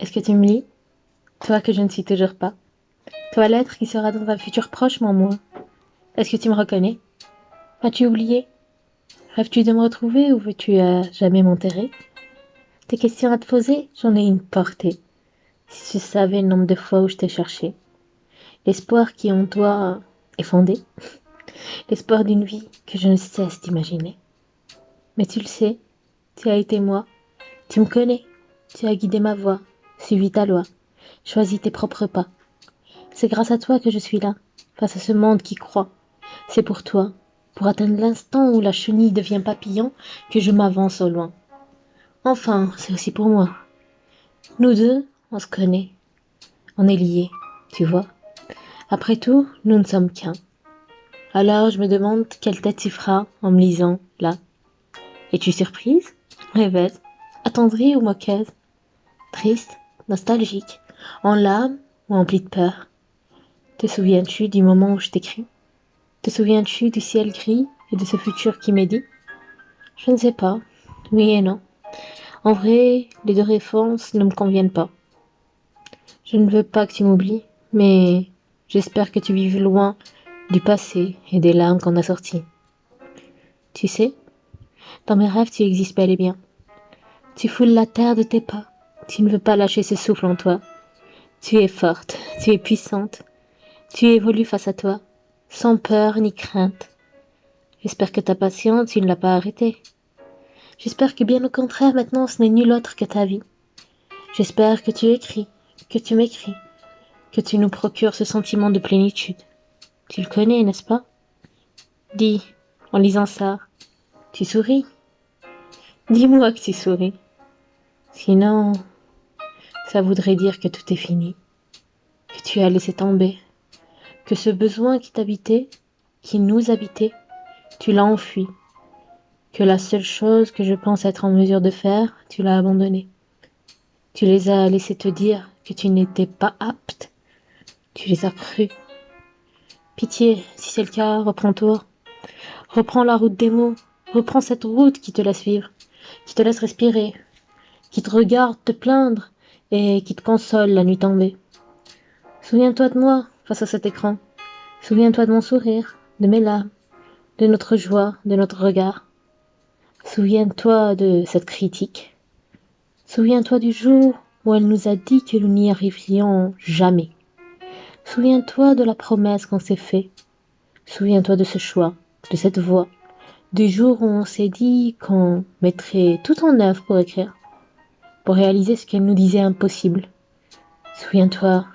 Est-ce que tu me lis? Toi que je ne suis toujours pas. Toi l'être qui sera dans un futur proche, mon moi. Est-ce que tu me reconnais? M'as-tu oublié? Rêves-tu de me retrouver ou veux-tu à jamais m'enterrer? Tes questions à te poser, j'en ai une portée. Si tu savais le nombre de fois où je t'ai cherché. L'espoir qui en toi est fondé. L'espoir d'une vie que je ne cesse d'imaginer. Mais tu le sais, tu as été moi. Tu me connais. Tu as guidé ma voie, suivi ta loi, choisi tes propres pas. C'est grâce à toi que je suis là, face à ce monde qui croit. C'est pour toi, pour atteindre l'instant où la chenille devient papillon, que je m'avance au loin. Enfin, c'est aussi pour moi. Nous deux, on se connaît, on est liés, tu vois. Après tout, nous ne sommes qu'un. Alors je me demande quelle tête tu feras en me lisant, là. Es-tu surprise? Rêveuse? Attendrie ou moqueuse? Triste? Nostalgique? En larmes ou emplie de peur? Te souviens-tu du moment où je t'écris? Te souviens-tu du ciel gris et de ce futur qui m'est dit? Je ne sais pas. Oui et non. En vrai, les deux réponses ne me conviennent pas. Je ne veux pas que tu m'oublies, mais j'espère que tu vives loin du passé et des larmes qu'on a sorties. Tu sais, dans mes rêves, tu existes bel et bien. Tu foules la terre de tes pas. Tu ne veux pas lâcher ce souffle en toi. Tu es forte, tu es puissante. Tu évolues face à toi, sans peur ni crainte. J'espère que ta patience, tu ne l'as pas arrêtée. J'espère que bien au contraire, maintenant, ce n'est nul autre que ta vie. J'espère que tu écris, que tu m'écris, que tu nous procures ce sentiment de plénitude. Tu le connais, n'est-ce pas? Dis, en lisant ça, tu souris. Dis-moi que tu souris. Sinon, ça voudrait dire que tout est fini, que tu as laissé tomber, que ce besoin qui t'habitait, qui nous habitait, tu l'as enfui, que la seule chose que je pense être en mesure de faire, tu l'as abandonnée. Tu les as laissés te dire que tu n'étais pas apte, tu les as crus. Pitié, si c'est le cas, reprends-toi. Reprends la route des mots. Reprends cette route qui te laisse vivre, qui te laisse respirer, qui te regarde te plaindre et qui te console la nuit tombée. Souviens-toi de moi face à cet écran. Souviens-toi de mon sourire, de mes larmes, de notre joie, de notre regard. Souviens-toi de cette critique. Souviens-toi du jour où elle nous a dit que nous n'y arriverions jamais. Souviens-toi de la promesse qu'on s'est faite. Souviens-toi de ce choix, de cette voix, du jour où on s'est dit qu'on mettrait tout en œuvre pour écrire, pour réaliser ce qu'elle nous disait impossible. Souviens-toi.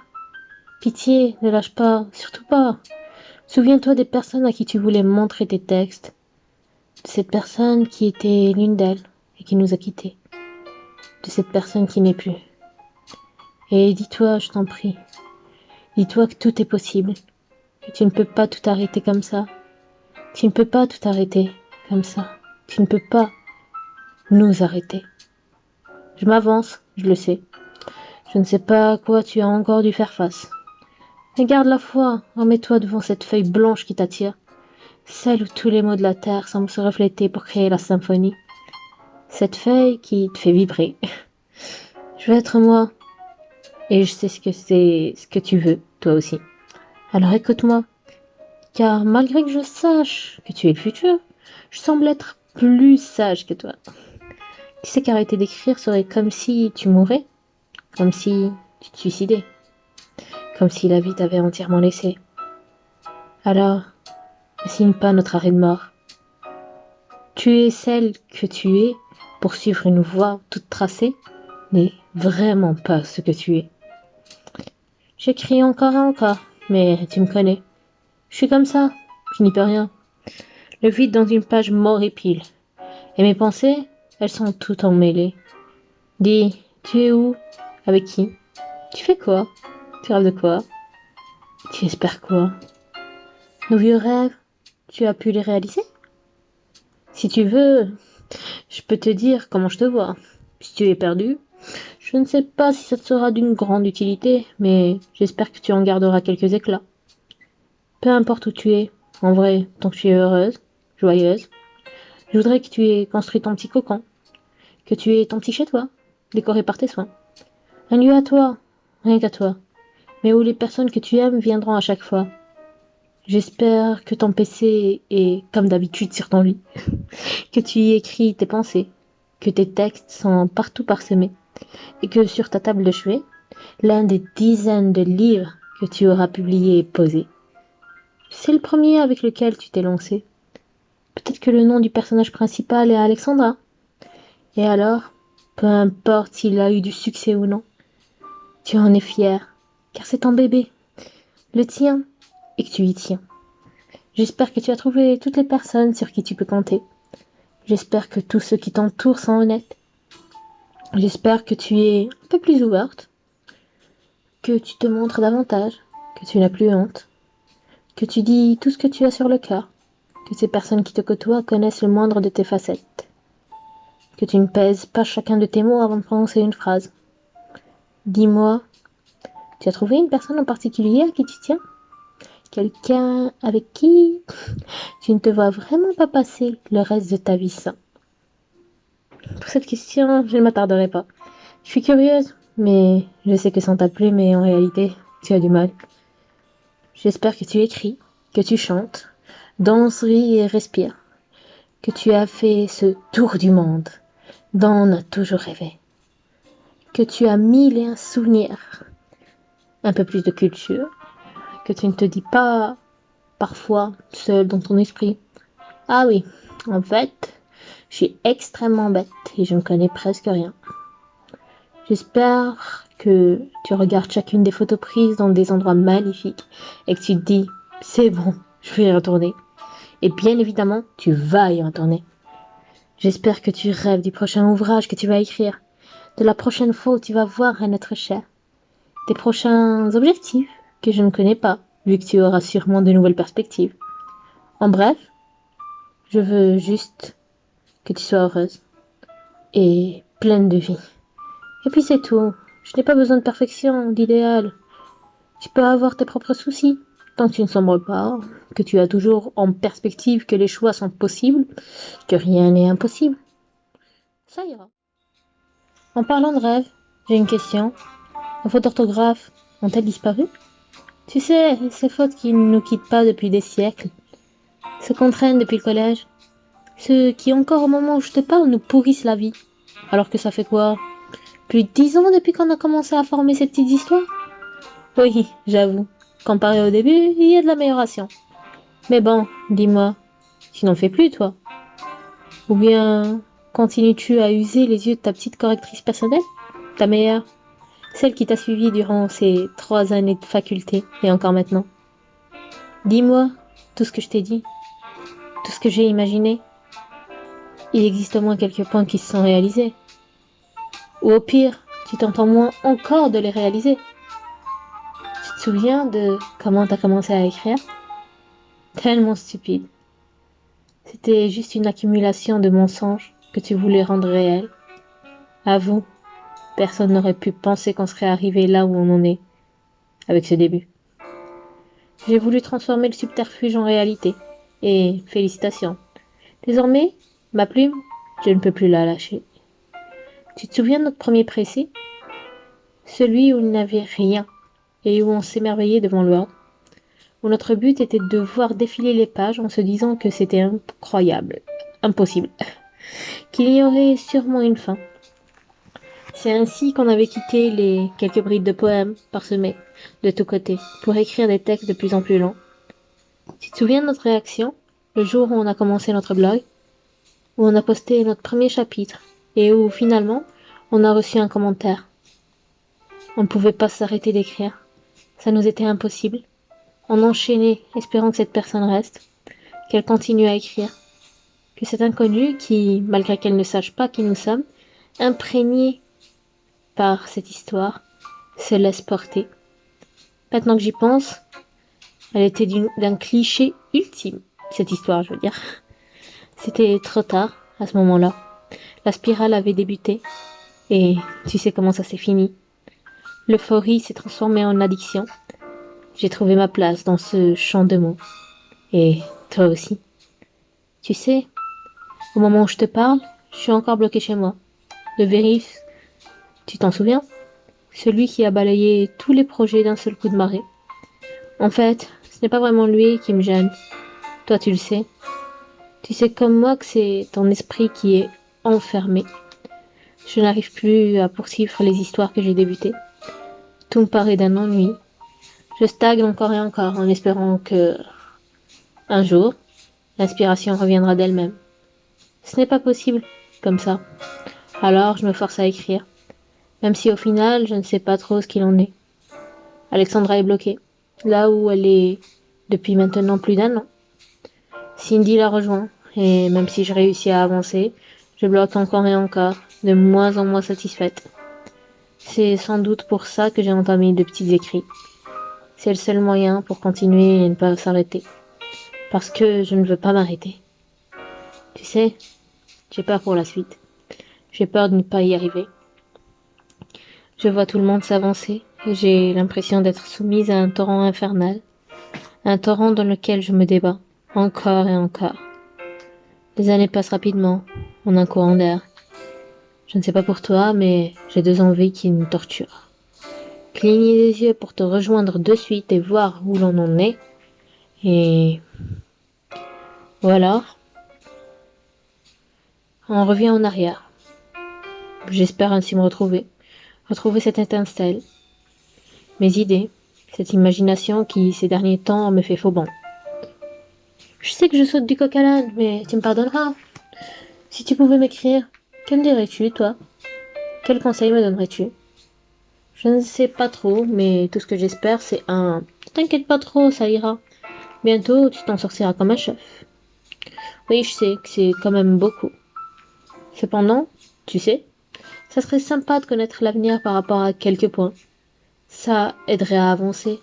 Pitié, ne lâche pas, surtout pas. Souviens-toi des personnes à qui tu voulais montrer tes textes, de cette personne qui était l'une d'elles et qui nous a quittés, de cette personne qui n'est plus. Et dis-toi, je t'en prie, dis-toi que tout est possible, que tu ne peux pas tout arrêter comme ça. Tu ne peux pas tout arrêter comme ça. Tu ne peux pas nous arrêter. Je m'avance, je le sais. Je ne sais pas à quoi tu as encore dû faire face. Mais garde la foi, remets-toi devant cette feuille blanche qui t'attire, celle où tous les mots de la terre semblent se refléter pour créer la symphonie. Cette feuille qui te fait vibrer. Je veux être moi, et je sais ce que c'est, ce que tu veux, toi aussi. Alors écoute-moi, car malgré que je sache que tu es le futur, je semble être plus sage que toi. Tu sais qu'arrêter d'écrire serait comme si tu mourais, comme si tu te suicidais, comme si la vie t'avait entièrement laissé. Alors, ne signe pas notre arrêt de mort. Tu es celle que tu es pour suivre une voie toute tracée, n'est vraiment pas ce que tu es. J'écris encore et encore, mais tu me connais. Je suis comme ça, je n'y peux rien. Le vide dans une page m'horripile. Et mes pensées, elles sont toutes emmêlées. Dis, tu es où? Avec qui? Tu fais quoi? Tu rêves de quoi? Tu espères quoi? Nos vieux rêves, tu as pu les réaliser? Si tu veux, je peux te dire comment je te vois. Si tu es perdu, je ne sais pas si ça te sera d'une grande utilité, mais j'espère que tu en garderas quelques éclats. Peu importe où tu es, en vrai, tant que tu es heureuse, joyeuse, je voudrais que tu aies construit ton petit cocon, que tu aies ton petit chez toi, décoré par tes soins. Un lieu à toi, rien qu'à toi, mais où les personnes que tu aimes viendront à chaque fois. J'espère que ton PC est, comme d'habitude, sur ton lit, que tu y écris tes pensées, que tes textes sont partout parsemés, et que sur ta table de chevet, l'un des dizaines de livres que tu auras publiés est posé. C'est le premier avec lequel tu t'es lancé. Peut-être que le nom du personnage principal est Alexandra. Et alors, peu importe s'il a eu du succès ou non, tu en es fier, car c'est ton bébé, le tien, et que tu y tiens. J'espère que tu as trouvé toutes les personnes sur qui tu peux compter. J'espère que tous ceux qui t'entourent sont honnêtes. J'espère que tu es un peu plus ouverte, que tu te montres davantage, que tu n'as plus honte, que tu dis tout ce que tu as sur le cœur, que ces personnes qui te côtoient connaissent le moindre de tes facettes, que tu ne pèses pas chacun de tes mots avant de prononcer une phrase. Dis-moi, tu as trouvé une personne en particulier à qui tu tiens? Quelqu'un avec qui tu ne te vois vraiment pas passer le reste de ta vie sans? Pour cette question, je ne m'attarderai pas. Je suis curieuse, mais je sais que sans ta plume, mais en réalité, tu as du mal. J'espère que tu écris, que tu chantes, danses, ris et respires, que tu as fait ce tour du monde dont on a toujours rêvé, que tu as mille et un souvenirs, un peu plus de culture, que tu ne te dis pas parfois seul dans ton esprit. Ah oui, en fait, je suis extrêmement bête et je ne connais presque rien. J'espère que tu regardes chacune des photos prises dans des endroits magnifiques et que tu te dis, c'est bon, je vais y retourner. Et bien évidemment, tu vas y retourner. J'espère que tu rêves du prochain ouvrage que tu vas écrire, de la prochaine fois où tu vas voir un être cher, des prochains objectifs que je ne connais pas, vu que tu auras sûrement de nouvelles perspectives. En bref, je veux juste que tu sois heureuse et pleine de vie. Et puis c'est tout. Je n'ai pas besoin de perfection, d'idéal. Tu peux avoir tes propres soucis, tant que tu ne sombres pas, que tu as toujours en perspective que les choix sont possibles, que rien n'est impossible. Ça ira. En parlant de rêve, j'ai une question. Vos fautes d'orthographe ont-elles disparu? Tu sais, ces fautes qui ne nous quittent pas depuis des siècles, ceux qu'on traîne depuis le collège, ceux qui encore au moment où je te parle nous pourrissent la vie. Alors que ça fait quoi? Plus de 10 ans depuis qu'on a commencé à former ces petites histoires? Oui, j'avoue. Comparé au début, il y a de l'amélioration. Mais bon, dis-moi, tu n'en fais plus, toi? Ou bien continues-tu à user les yeux de ta petite correctrice personnelle? Ta meilleure? Celle qui t'a suivi durant ces 3 années de faculté et encore maintenant? Dis-moi tout ce que je t'ai dit, tout ce que j'ai imaginé. Il existe au moins quelques points qui se sont réalisés. Ou au pire, tu t'entends moins encore de les réaliser. Tu te souviens de comment t'as commencé à écrire? Tellement stupide. C'était juste une accumulation de mensonges que tu voulais rendre réels. Avoue, personne n'aurait pu penser qu'on serait arrivé là où on en est, avec ce début. J'ai voulu transformer le subterfuge en réalité. Et félicitations. Désormais, ma plume, je ne peux plus la lâcher. Tu te souviens de notre premier précis? Celui où il n'y avait rien et où on s'émerveillait devant le Word, où notre but était de voir défiler les pages en se disant que c'était incroyable, impossible, qu'il y aurait sûrement une fin. C'est ainsi qu'on avait quitté les quelques brides de poèmes parsemés de tous côtés pour écrire des textes de plus en plus longs. Tu te souviens de notre réaction le jour où on a commencé notre blog, où on a posté notre premier chapitre et où finalement on a reçu un commentaire? On ne pouvait pas s'arrêter d'écrire. Ça nous était impossible. On enchaînait, espérant que cette personne reste, qu'elle continue à écrire, que cette inconnue qui, malgré qu'elle ne sache pas qui nous sommes, imprégnée par cette histoire, se laisse porter. Maintenant que j'y pense, elle était d'un cliché ultime, cette histoire, je veux dire. C'était trop tard, à ce moment-là. La spirale avait débuté, et tu sais comment ça s'est fini. L'euphorie s'est transformée en addiction. J'ai trouvé ma place dans ce champ de mots. Et toi aussi. Tu sais, au moment où je te parle, je suis encore bloquée chez moi. Le vérif, tu t'en souviens? celui qui a balayé tous les projets d'un seul coup de marée. En fait, ce n'est pas vraiment lui qui me gêne. Toi, tu le sais. Tu sais comme moi que c'est ton esprit qui est enfermé. Je n'arrive plus à poursuivre les histoires que j'ai débutées. Tout me paraît d'un ennui. Je stagne encore et encore en espérant que, un jour, l'inspiration reviendra d'elle-même. Ce n'est pas possible, comme ça. Alors, je me force à écrire, même si au final, je ne sais pas trop ce qu'il en est. Alexandra est bloquée, là où elle est depuis maintenant plus d'1 an. Cindy la rejoint, et même si je réussis à avancer, je bloque encore et encore, de moins en moins satisfaite. C'est sans doute pour ça que j'ai entamé de petits écrits. C'est le seul moyen pour continuer et ne pas s'arrêter. Parce que je ne veux pas m'arrêter. Tu sais, j'ai peur pour la suite. J'ai peur de ne pas y arriver. Je vois tout le monde s'avancer et j'ai l'impression d'être soumise à un torrent infernal. Un torrent dans lequel je me débats, encore et encore. Les années passent rapidement, en un courant d'air. Je ne sais pas pour toi, mais j'ai 2 envies qui me torturent. Cligner les yeux pour te rejoindre de suite et voir où l'on en est. Et voilà, on revient en arrière. J'espère ainsi me retrouver cette étincelle, mes idées, cette imagination qui, ces derniers temps, me fait faux bond. Je sais que je saute du coq à l'âne, mais tu me pardonneras. Si tu pouvais m'écrire, que me dirais-tu, toi? Quel conseil me donnerais-tu? Je ne sais pas trop, mais tout ce que j'espère, c'est un « T'inquiète pas trop, ça ira. Bientôt, tu t'en sortiras comme un chef. » Oui, je sais que c'est quand même beaucoup. Cependant, tu sais, ça serait sympa de connaître l'avenir par rapport à quelques points. Ça aiderait à avancer.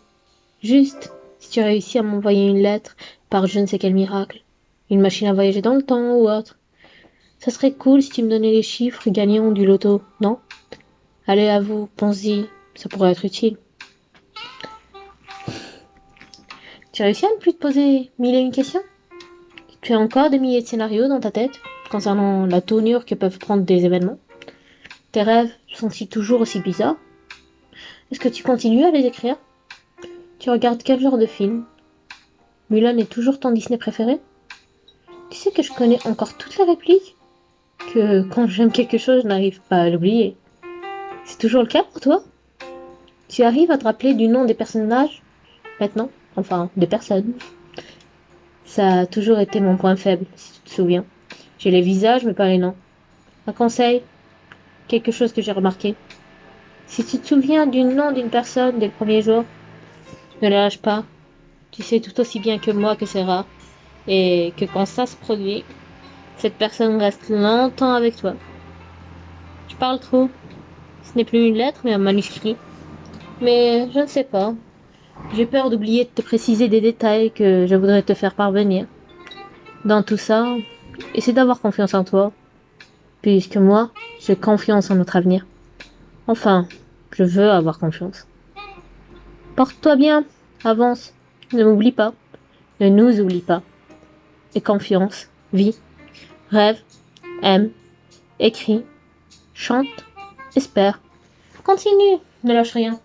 Juste, si tu réussis à m'envoyer une lettre par je ne sais quel miracle, une machine à voyager dans le temps ou autre. Ça serait cool si tu me donnais les chiffres gagnants du loto, non? Allez, à vous, pense-y, ça pourrait être utile. Tu as réussi à ne plus te poser 1001 questions? Tu as encore des milliers de scénarios dans ta tête concernant la tournure que peuvent prendre des événements? Tes rêves sont-ils toujours aussi bizarres? Est-ce que tu continues à les écrire? Tu regardes quel genre de film? Mulan est toujours ton Disney préféré? Tu sais que je connais encore toutes les répliques? Que quand j'aime quelque chose, je n'arrive pas à l'oublier. C'est toujours le cas pour toi? Tu arrives à te rappeler du nom des personnages? Maintenant? Enfin, des personnes. Ça a toujours été mon point faible, si tu te souviens. J'ai les visages, mais pas les noms. Un conseil? Quelque chose que j'ai remarqué. Si tu te souviens du nom d'une personne dès le premier jour, ne la lâche pas. Tu sais tout aussi bien que moi que c'est rare. Et que quand ça se produit, cette personne reste longtemps avec toi. Je parle trop. Ce n'est plus une lettre, mais un manuscrit. Mais je ne sais pas. J'ai peur d'oublier de te préciser des détails que je voudrais te faire parvenir. Dans tout ça, essaie d'avoir confiance en toi, puisque moi, j'ai confiance en notre avenir. Enfin, je veux avoir confiance. Porte-toi bien, avance, ne m'oublie pas, ne nous oublie pas. Et confiance, vis, rêve, aime, écris, chante, espère. Continue, ne lâche rien.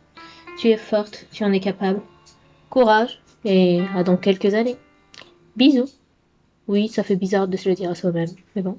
Tu es forte, tu en es capable. Courage, et à dans quelques années. Bisous. Oui, ça fait bizarre de se le dire à soi-même, mais bon.